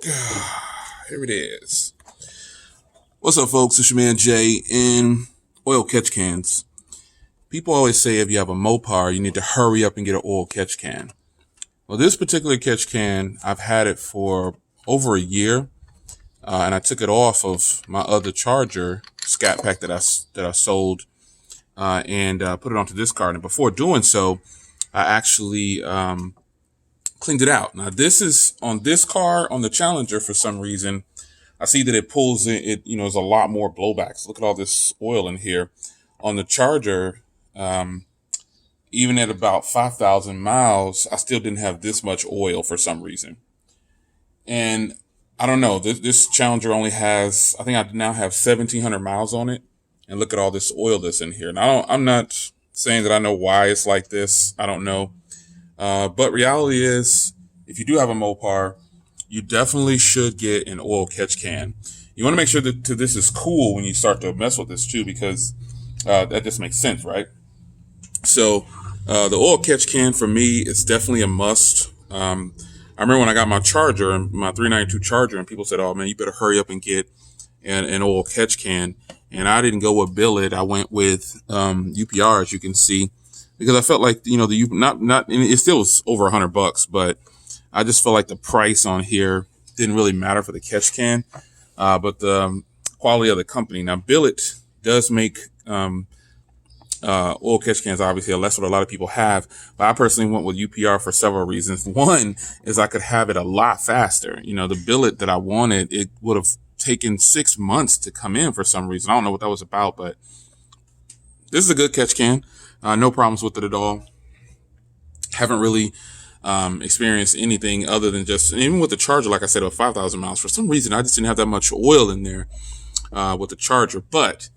Here it is. What's up, folks? It's your man Jay in oil catch cans. People always say if you have a MOPAR, you need to hurry up and get an oil catch can. Well, this particular catch can, I've had it for over a year, and I took it off of my other charger scat pack that I sold, and put it onto this card. And before doing so, I actually cleaned it out. Now, this is on this car on the Challenger. For some reason, I see that it pulls it. There's a lot more blowbacks. Look at all this oil in here. On the Charger, even at about 5,000 miles, I still didn't have this much oil for some reason. And I don't know. This Challenger only has, I think I now have 1,700 miles on it. And look at all this oil that's in here. Now, I'm not saying that I know why it's like this. I don't know. But reality is, if you do have a MOPAR, you definitely should get an oil catch can. You want to make sure that this is cool when you start to mess with this too, because that just makes sense, right? So the oil catch can for me is definitely a must. I remember when I got my charger, my 392 charger, and people said, "Oh man, you better hurry up and get an oil catch can." And I didn't go with billet. I went with UPR, as you can see, because I felt like it still was over $100, but I just felt like the price on here didn't really matter for the catch can, but the quality of the company. Now, billet does make oil catch cans, obviously, that's what a lot of people have. But I personally went with UPR for several reasons. One is I could have it a lot faster. The billet that I wanted, it would have taken 6 months to come in for some reason. I don't know what that was about, but this is a good catch can. No problems with it at all. Haven't really experienced anything other than just, even with the Charger, like I said, of 5,000 miles. For some reason, I just didn't have that much oil in there with the Charger. But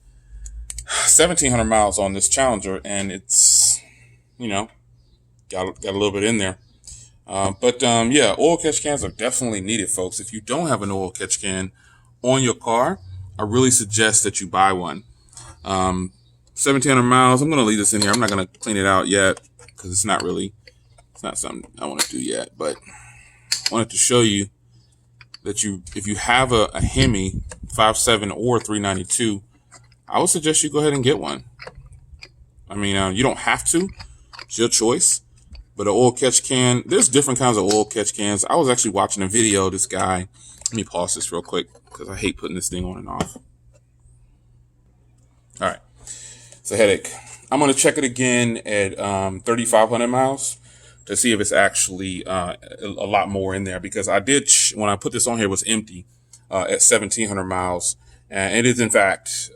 1,700 miles on this Challenger, and it's, got a little bit in there. Yeah, oil catch cans are definitely needed, folks. If you don't have an oil catch can on your car, I really suggest that you buy one. 1,700 miles. I'm going to leave this in here. I'm not going to clean it out yet because it's not something I want to do yet. But I wanted to show you that if you have a Hemi 5.7 or 392, I would suggest you go ahead and get one. I mean, you don't have to. It's your choice. But an oil catch can, there's different kinds of oil catch cans. I was actually watching a video of this guy. Let me pause this real quick because I hate putting this thing on and off. All right. It's a headache. I'm going to check it again at 3,500 miles to see if it's actually a lot more in there, because I did, when I put this on here, it was empty at 1,700 miles. And it is, in fact,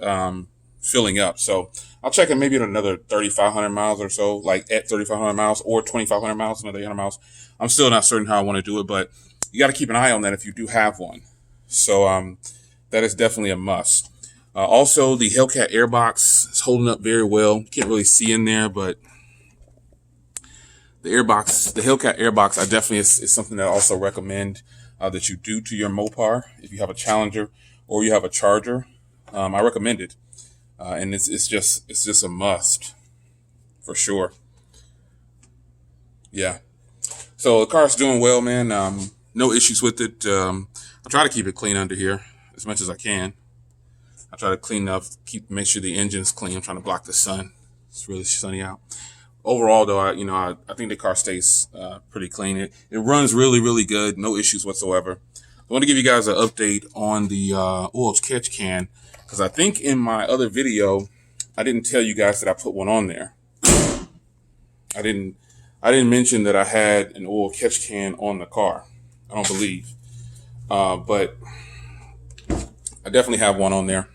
filling up. So I'll check it maybe at another 3,500 miles or so, like at 3,500 miles or 2,500 miles, another 800 miles. I'm still not certain how I want to do it, but you got to keep an eye on that if you do have one. So that is definitely a must. Also, the Hellcat airbox is holding up very well. Can't really see in there, but the Hellcat airbox, I definitely is something that I also recommend that you do to your MOPAR if you have a Challenger or you have a Charger. I recommend it, and it's just a must for sure. Yeah. So the car's doing well, man. No issues with it. I try to keep it clean under here as much as I can. I try to clean up, make sure the engine's clean. I'm trying to block the sun. It's really sunny out. Overall, though, I think the car stays pretty clean. It runs really, really good. No issues whatsoever. I want to give you guys an update on the oil catch can, because I think in my other video, I didn't tell you guys that I put one on there. I didn't mention that I had an oil catch can on the car. I don't believe. But I definitely have one on there.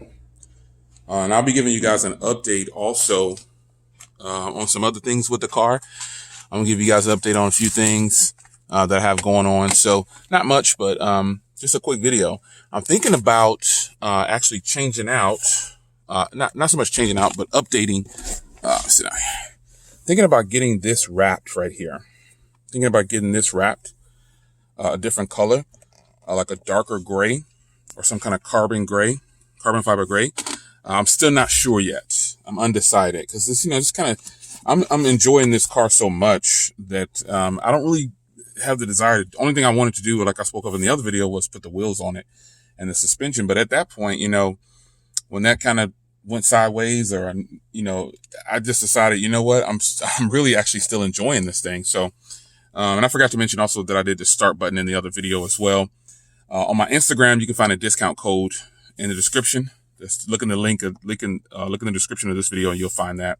And I'll be giving you guys an update also on some other things with the car. I'm going to give you guys an update on a few things that I have going on. So not much, but just a quick video. I'm thinking about actually changing out, not so much changing out, but updating. Thinking about getting this wrapped right here. Thinking about getting this wrapped a different color, like a darker gray or some kind of carbon fiber gray. I'm still not sure yet. I'm undecided because this, just kind of, I'm enjoying this car so much that I don't really have the desire. The only thing I wanted to do, like I spoke of in the other video, was put the wheels on it and the suspension. But at that point, when that kind of went sideways, or, I just decided, you know what, I'm really actually still enjoying this thing. So, and I forgot to mention also that I did the start button in the other video as well. On my Instagram, you can find a discount code in the description. Just look in the look in the description of this video and you'll find that.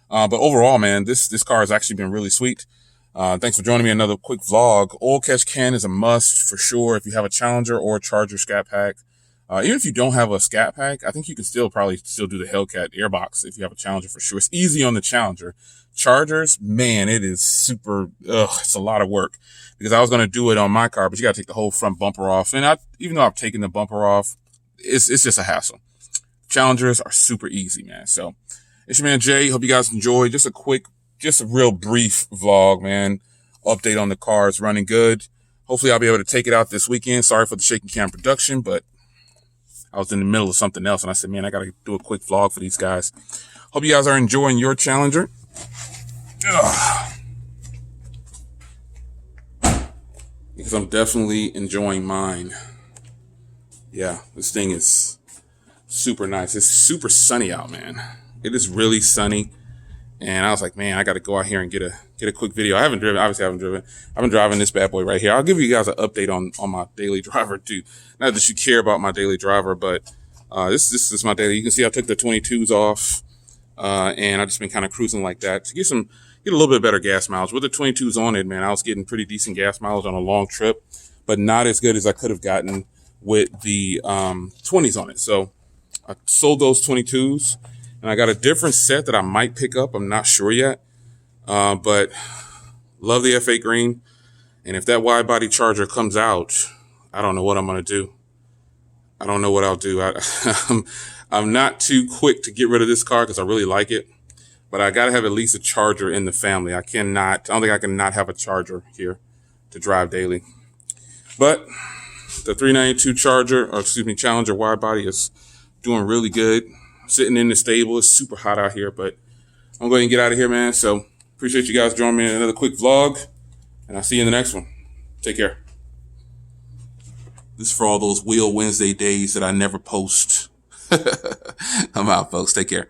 But overall, man, this car has actually been really sweet. Thanks for joining me in another quick vlog. Oil catch can is a must for sure if you have a Challenger or a Charger Scat Pack. Even if you don't have a Scat Pack, I think you can probably still do the Hellcat Airbox if you have a Challenger for sure. It's easy on the Challenger. Chargers, man, it is super, it's a lot of work, because I was going to do it on my car, but you got to take the whole front bumper off. And even though I've taken the bumper off, it's just a hassle. Challengers are super easy, man. So it's your man Jay. Hope you guys enjoyed. Just a real brief vlog, man. Update on the car. It's running good. Hopefully I'll be able to take it out this weekend. Sorry for the shaky cam production, but I was in the middle of something else and I said, man, I got to do a quick vlog for these guys. Hope you guys are enjoying your Challenger. Because I'm definitely enjoying mine. Yeah, this thing is super nice. It's super sunny out, man. It is really sunny. And I was like, man, I got to go out here and get a quick video. Obviously I haven't driven. I've been driving this bad boy right here. I'll give you guys an update on my daily driver too. Not that you care about my daily driver, but this is my daily. You can see I took the 22s off, and I've just been kind of cruising like that to get a little bit better gas mileage. With the 22s on it, man, I was getting pretty decent gas mileage on a long trip, but not as good as I could have gotten with the 20s on it. So I sold those 22s. And I got a different set that I might pick up. I'm not sure yet. But love the F8 green. And if that wide body Charger comes out, I don't know what I'm going to do. I don't know what I'll do. I'm not too quick to get rid of this car because I really like it. But I got to have at least a Charger in the family. I don't think I can not have a Charger here to drive daily. But the 392 Challenger wide body is doing really good. Sitting in the stable. It's super hot out here, but I'm going to get out of here, man. So appreciate you guys joining me in another quick vlog, and I'll see you in the next one. Take care. This is for all those Wheel Wednesday days that I never post. I'm out, folks. Take care.